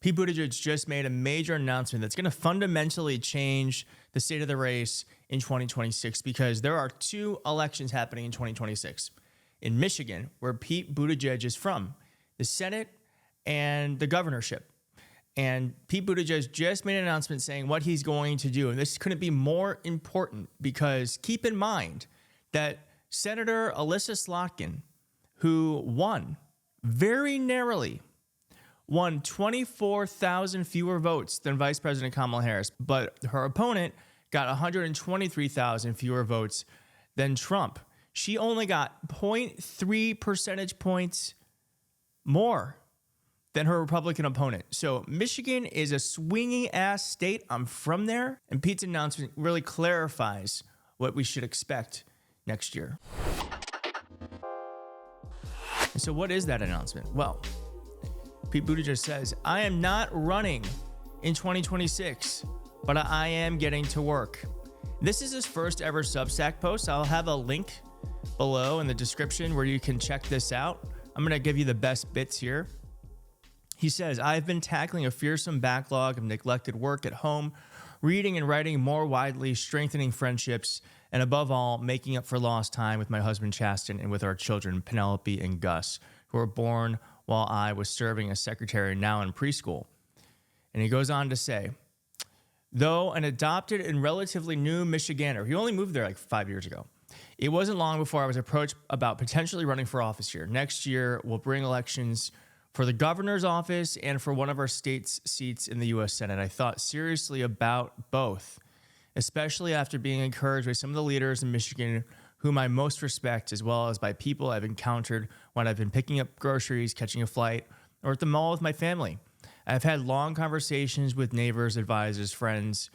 Pete Buttigieg just made a major announcement that's going to fundamentally change the state of the race in 2026 because there are two elections happening in 2026 in Michigan, where Pete Buttigieg is from, the Senate and the governorship. And Pete Buttigieg just made an announcement saying what he's going to do. And this couldn't be more important because keep in mind that Senator Alyssa Slotkin, who won very narrowly, won 24,000 fewer votes than Vice President Kamala Harris, but her opponent got 123,000 fewer votes than Trump. She only got 0.3 percentage points more than her Republican opponent. So Michigan is a swinging ass state. I'm from there. And Pete's announcement really clarifies what we should expect next year. And so what is that announcement? Well, Pete Buttigieg says, I am not running in 2026, but I am getting to work. This is his first ever Substack post. I'll have a link below in the description where you can check this out. I'm going to give you the best bits here. He says, I've been tackling a fearsome backlog of neglected work at home, reading and writing more widely, strengthening friendships, and above all, making up for lost time with my husband Chasten and with our children, Penelope and Gus, who were born while I was serving as secretary now in preschool. And he goes on to say, though an adopted and relatively new Michigander, he only moved there like 5 years ago, it wasn't long before I was approached about potentially running for office here. Next year, we'll bring elections for the governor's office and for one of our state's seats in the U.S. Senate. I thought seriously about both, especially after being encouraged by some of the leaders in Michigan whom I most respect, as well as by people I've encountered when I've been picking up groceries, catching a flight, or at the mall with my family. I've had long conversations with neighbors, advisors, friends,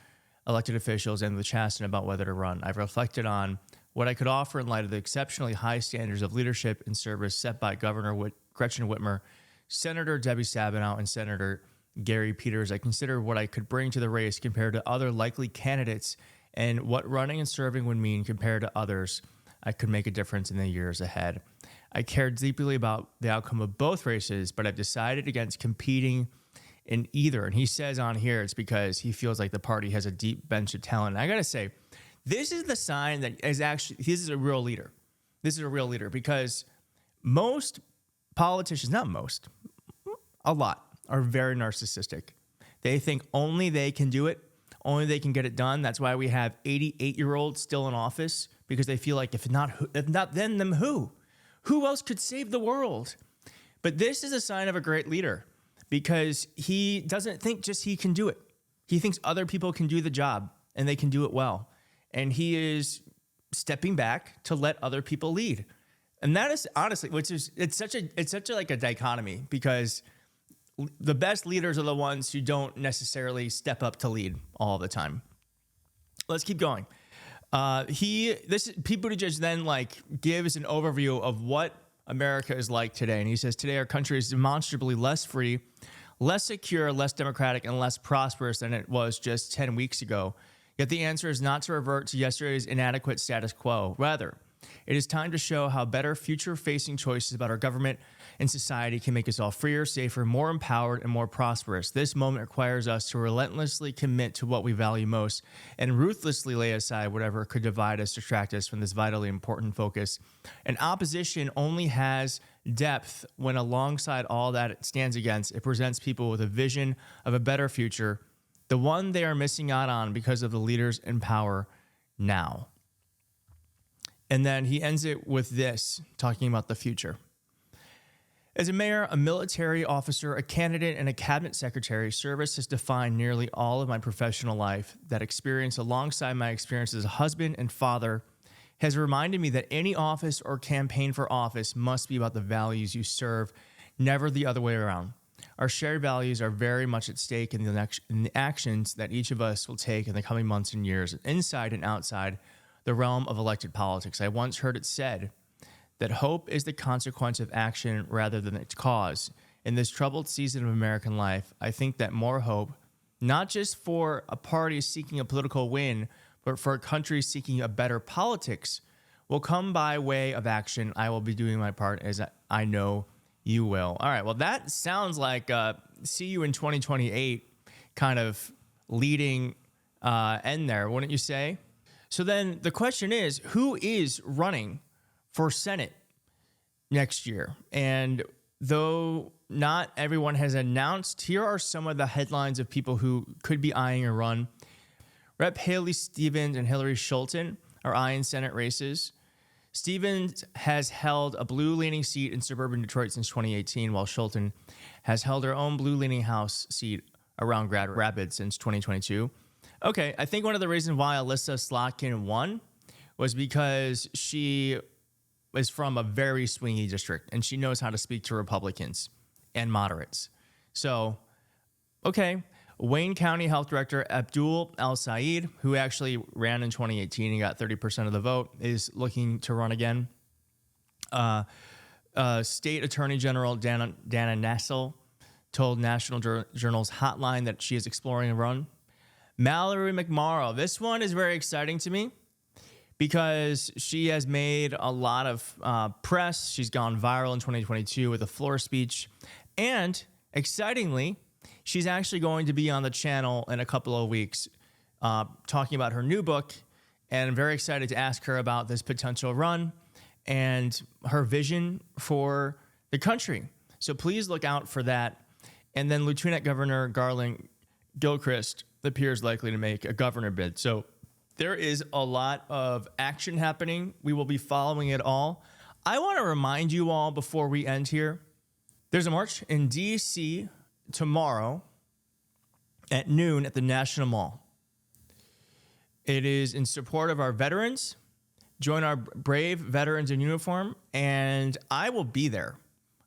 elected officials, and with Chasten about whether to run. I've reflected on what I could offer in light of the exceptionally high standards of leadership and service set by Governor Gretchen Whitmer, Senator Debbie Stabenow, and Senator Gary Peters. I consider what I could bring to the race compared to other likely candidates and what running and serving would mean compared to others. I could make a difference in the years ahead. I care deeply about the outcome of both races, but I've decided against competing in either. And he says on here it's because he feels like the party has a deep bench of talent. And I got to say, this is the sign that this is a real leader. This is a real leader because most politicians, not most, a lot, are very narcissistic. They think only they can do it, only they can get it done. That's why we have 88-year-olds still in office, because they feel like if not them, then who? Who else could save the world? But this is a sign of a great leader because he doesn't think just he can do it. He thinks other people can do the job and they can do it well. And he is stepping back to let other people lead. And that is honestly, it's such a like a dichotomy because the best leaders are the ones who don't necessarily step up to lead all the time. Let's keep going. Pete Buttigieg then gives an overview of what America is like today. And he says, today our country is demonstrably less free, less secure, less democratic, and less prosperous than it was just 10 weeks ago. Yet the answer is not to revert to yesterday's inadequate status quo. Rather, it is time to show how better future-facing choices about our government and society can make us all freer, safer, more empowered, and more prosperous. This moment requires us to relentlessly commit to what we value most and ruthlessly lay aside whatever could divide us, distract us from this vitally important focus. And opposition only has depth when alongside all that it stands against, it presents people with a vision of a better future, the one they are missing out on because of the leaders in power now. And then he ends it with this, talking about the future. As a mayor, a military officer, a candidate, and a cabinet secretary, service has defined nearly all of my professional life. That experience, alongside my experience as a husband and father, has reminded me that any office or campaign for office must be about the values you serve, never the other way around. Our shared values are very much at stake in the actions that each of us will take in the coming months and years, inside and outside the realm of elected politics. I once heard it said that hope is the consequence of action rather than its cause. In this troubled season of American life, I think that more hope, not just for a party seeking a political win, but for a country seeking a better politics, will come by way of action. I will be doing my part, as I know you will. All right, well, that sounds like see you in 2028 kind of leading end there, wouldn't you say? So then the question is, who is running for Senate next year? And though not everyone has announced, here are some of the headlines of people who could be eyeing a run. Rep. Haley Stevens and Hillary Schulten are eyeing Senate races. Stevens has held a blue-leaning seat in suburban Detroit since 2018, while Schulten has held her own blue-leaning House seat around Grand Rapids since 2022. Okay, I think one of the reasons why Alyssa Slotkin won was because she is from a very swingy district, and she knows how to speak to Republicans and moderates. So, okay, Wayne County Health Director Abdul El-Sayed, who actually ran in 2018 and got 30% of the vote, is looking to run again. State Attorney General Dana Nessel told National Journal's Hotline that she is exploring a run. Mallory McMorrow, this one is very exciting to me because she has made a lot of press. She's gone viral in 2022 with a floor speech. And excitingly, she's actually going to be on the channel in a couple of weeks talking about her new book. And I'm very excited to ask her about this potential run and her vision for the country. So please look out for that. And then Lieutenant Governor Garland Gilchrist appears likely to make a governor bid. So there is a lot of action happening. We will be following it all. I want to remind you all before we end here, there's a march in D.C. tomorrow at noon at the National Mall. It is in support of our veterans. Join our brave veterans in uniform, and I will be there.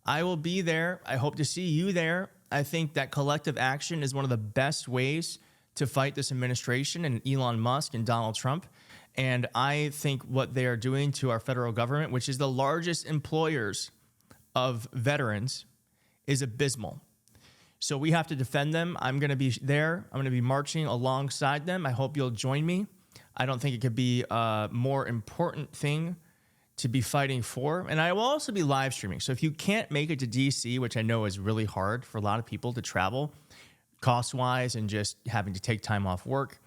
I will be there. I hope to see you there. I think that collective action is one of the best ways to fight this administration and Elon Musk and Donald Trump. And I think what they are doing to our federal government, which is the largest employers of veterans, is abysmal. So we have to defend them. I'm going to be there. I'm going to be marching alongside them. I hope you'll join me. I don't think it could be a more important thing to be fighting for. And I will also be live streaming. So if you can't make it to DC, which I know is really hard for a lot of people to travel, cost-wise and just having to take time off work,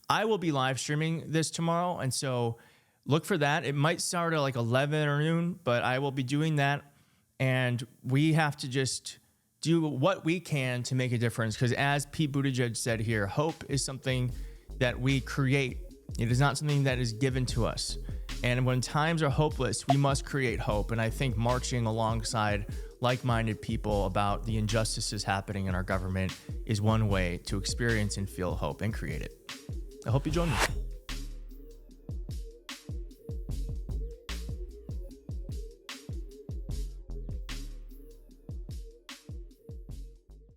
I will be live streaming this tomorrow. And so look for that. It might start at like 11 or noon, but I will be doing that. And we have to just do what we can to make a difference. Because as Pete Buttigieg said here, hope is something that we create. It is not something that is given to us. And when times are hopeless, we must create hope. And I think marching alongside like-minded people about the injustices happening in our government is one way to experience and feel hope and create it. I hope you join me.